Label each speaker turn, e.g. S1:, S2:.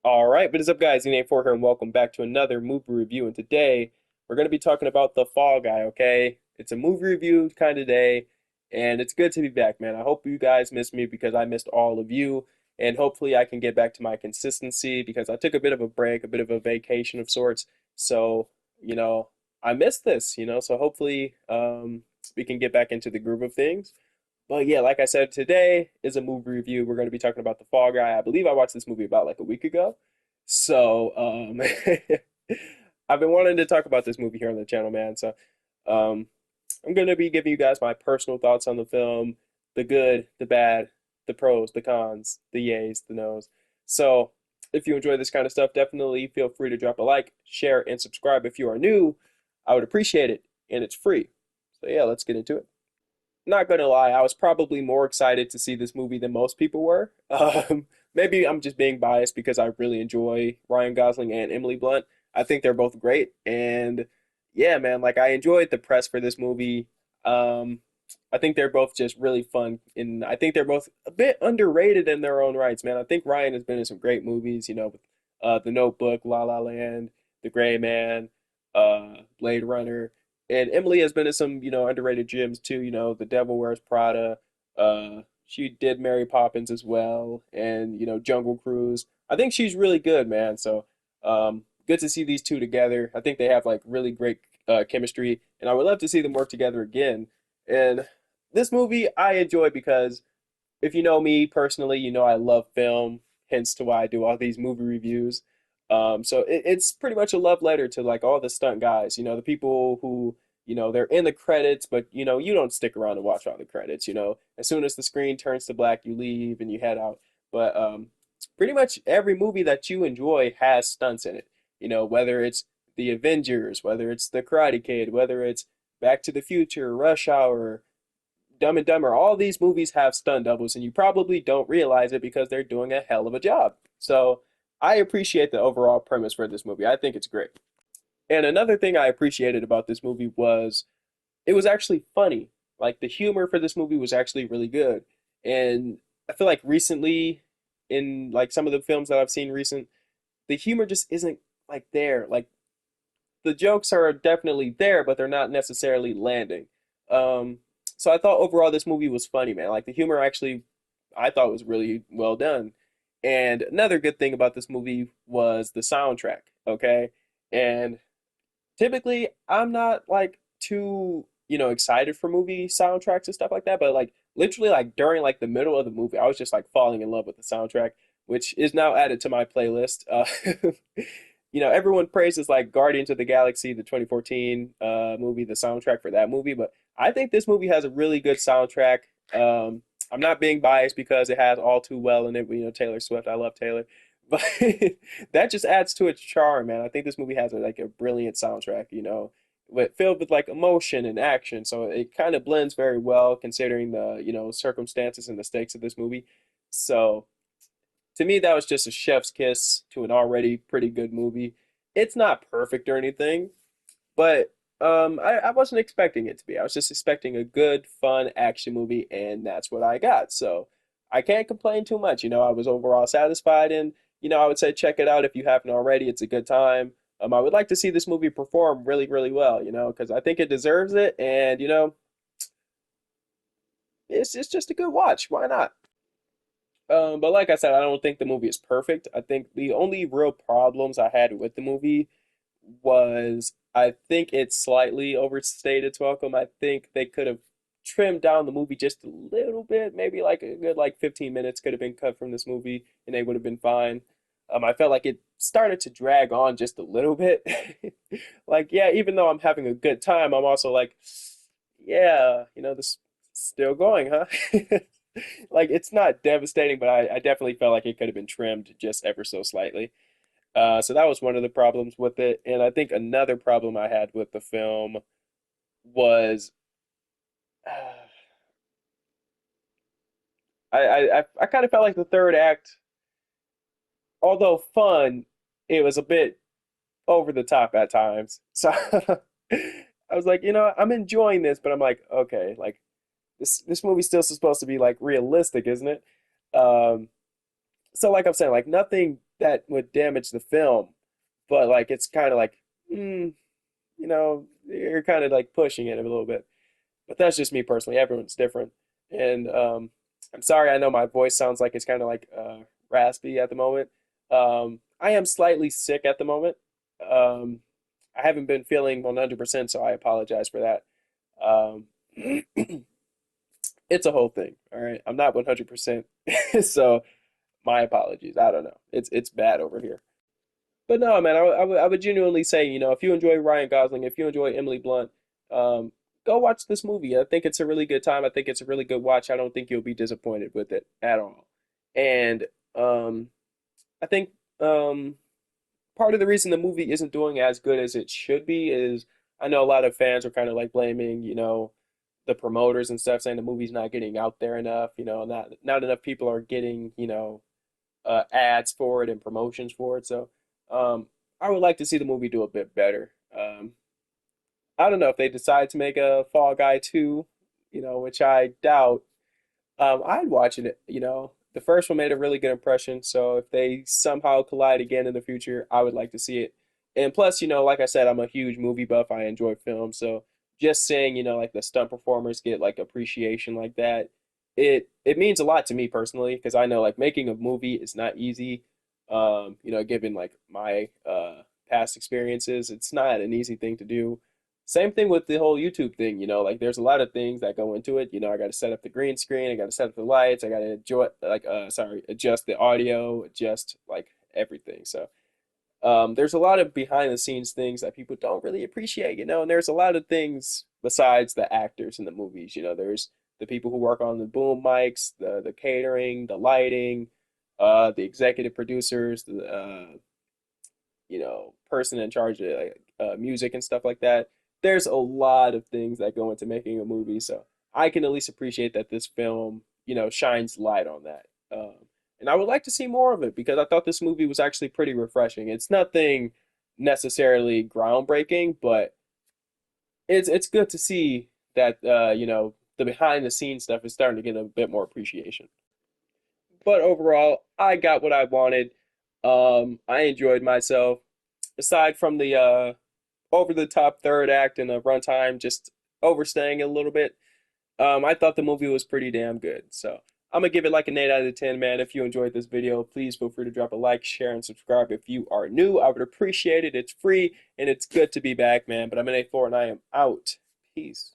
S1: All right, what is up, guys? E4 here, and welcome back to another movie review. And today we're going to be talking about The Fall Guy, okay? It's a movie review kind of day, and it's good to be back, man. I hope you guys missed me because I missed all of you, and hopefully I can get back to my consistency because I took a bit of a break, a bit of a vacation of sorts. So, I missed this, so hopefully we can get back into the groove of things. But yeah, like I said, today is a movie review. We're going to be talking about The Fall Guy. I believe I watched this movie about like a week ago. So, I've been wanting to talk about this movie here on the channel, man. So, um, I'm going to be giving you guys my personal thoughts on the film, the good, the bad, the pros, the cons, the yays, the nos. So, if you enjoy this kind of stuff, definitely feel free to drop a like, share, and subscribe if you are new. I would appreciate it, and it's free. So, yeah, let's get into it. Not gonna lie, I was probably more excited to see this movie than most people were. Maybe I'm just being biased because I really enjoy Ryan Gosling and Emily Blunt. I think they're both great, and yeah, man, like I enjoyed the press for this movie. Um, I think they're both just really fun, and I think they're both a bit underrated in their own rights, man. I think Ryan has been in some great movies, with The Notebook, La La Land, The Gray Man, Blade Runner. And Emily has been in some, underrated gems too. The Devil Wears Prada. She did Mary Poppins as well, and Jungle Cruise. I think she's really good, man. So, good to see these two together. I think they have like really great chemistry, and I would love to see them work together again. And this movie I enjoy because if you know me personally, you know I love film, hence to why I do all these movie reviews. So it's pretty much a love letter to like all the stunt guys, the people who, they're in the credits, but you don't stick around to watch all the credits, As soon as the screen turns to black, you leave and you head out. But pretty much every movie that you enjoy has stunts in it. Whether it's The Avengers, whether it's The Karate Kid, whether it's Back to the Future, Rush Hour, Dumb and Dumber, all these movies have stunt doubles, and you probably don't realize it because they're doing a hell of a job. So I appreciate the overall premise for this movie. I think it's great. And another thing I appreciated about this movie was it was actually funny. Like the humor for this movie was actually really good. And I feel like recently, in like some of the films that I've seen recent, the humor just isn't like there. Like the jokes are definitely there, but they're not necessarily landing. Um, so I thought overall this movie was funny, man. Like the humor actually, I thought was really well done. And another good thing about this movie was the soundtrack. Okay, and typically I'm not like too excited for movie soundtracks and stuff like that, but like literally like during like the middle of the movie, I was just like falling in love with the soundtrack, which is now added to my playlist. Everyone praises like Guardians of the Galaxy, the 2014 movie, the soundtrack for that movie, but I think this movie has a really good soundtrack. I'm not being biased because it has All Too Well in it. Taylor Swift. I love Taylor, but that just adds to its charm, man. I think this movie has like a brilliant soundtrack. Filled with like emotion and action. So it kind of blends very well considering the circumstances and the stakes of this movie. So to me, that was just a chef's kiss to an already pretty good movie. It's not perfect or anything, but I wasn't expecting it to be. I was just expecting a good, fun action movie, and that's what I got. So I can't complain too much. I was overall satisfied, and I would say check it out if you haven't already. It's a good time. I would like to see this movie perform really, really well. Because I think it deserves it, and it's just a good watch. Why not? But like I said, I don't think the movie is perfect. I think the only real problems I had with the movie was I think it slightly overstayed its welcome. I think they could have trimmed down the movie just a little bit, maybe like a good like 15 minutes could have been cut from this movie and they would have been fine. I felt like it started to drag on just a little bit. Like, yeah, even though I'm having a good time, I'm also like, yeah, this is still going, huh? Like it's not devastating, but I definitely felt like it could have been trimmed just ever so slightly. So that was one of the problems with it. And I think another problem I had with the film was I kind of felt like the third act, although fun, it was a bit over the top at times. So I was like, I'm enjoying this, but I'm like, okay, like this movie's still supposed to be like realistic, isn't it? Um, so like I'm saying, like nothing. that would damage the film, but like it's kind of like, you're kind of like pushing it a little bit. But that's just me personally. Everyone's different, and I'm sorry. I know my voice sounds like it's kind of like raspy at the moment. I am slightly sick at the moment. Um, I haven't been feeling 100%, so I apologize for that. Um, it's a whole thing. All right, I'm not 100%, so my apologies. I don't know. It's bad over here. But no, man, I would genuinely say, if you enjoy Ryan Gosling, if you enjoy Emily Blunt, um, go watch this movie. I think it's a really good time. I think it's a really good watch. I don't think you'll be disappointed with it at all. And um, I think um, part of the reason the movie isn't doing as good as it should be is I know a lot of fans are kind of like blaming, the promoters and stuff, saying the movie's not getting out there enough. Not enough people are getting, ads for it and promotions for it. So um, I would like to see the movie do a bit better. I don't know if they decide to make a Fall Guy 2, which I doubt. I'd watch it, The first one made a really good impression, so if they somehow collide again in the future, I would like to see it. And plus, like I said, I'm a huge movie buff. I enjoy film, so just seeing, like the stunt performers get like appreciation like that, it means a lot to me personally because I know like making a movie is not easy. Given like my past experiences, it's not an easy thing to do. Same thing with the whole YouTube thing, like there's a lot of things that go into it. I got to set up the green screen, I got to set up the lights, I got to enjoy like adjust the audio, adjust like everything. So there's a lot of behind the scenes things that people don't really appreciate, and there's a lot of things besides the actors in the movies. There's the people who work on the boom mics, the catering, the lighting, the executive producers, the person in charge of like, music and stuff like that. There's a lot of things that go into making a movie, so I can at least appreciate that this film, shines light on that. And I would like to see more of it because I thought this movie was actually pretty refreshing. It's nothing necessarily groundbreaking, but it's good to see that the behind the scenes stuff is starting to get a bit more appreciation. But overall, I got what I wanted. I enjoyed myself. Aside from the over the top third act and the runtime just overstaying a little bit, I thought the movie was pretty damn good. So I'm gonna give it like an 8 out of 10, man. If you enjoyed this video, please feel free to drop a like, share, and subscribe if you are new. I would appreciate it. It's free and it's good to be back, man. But I'm in A4 and I am out. Peace.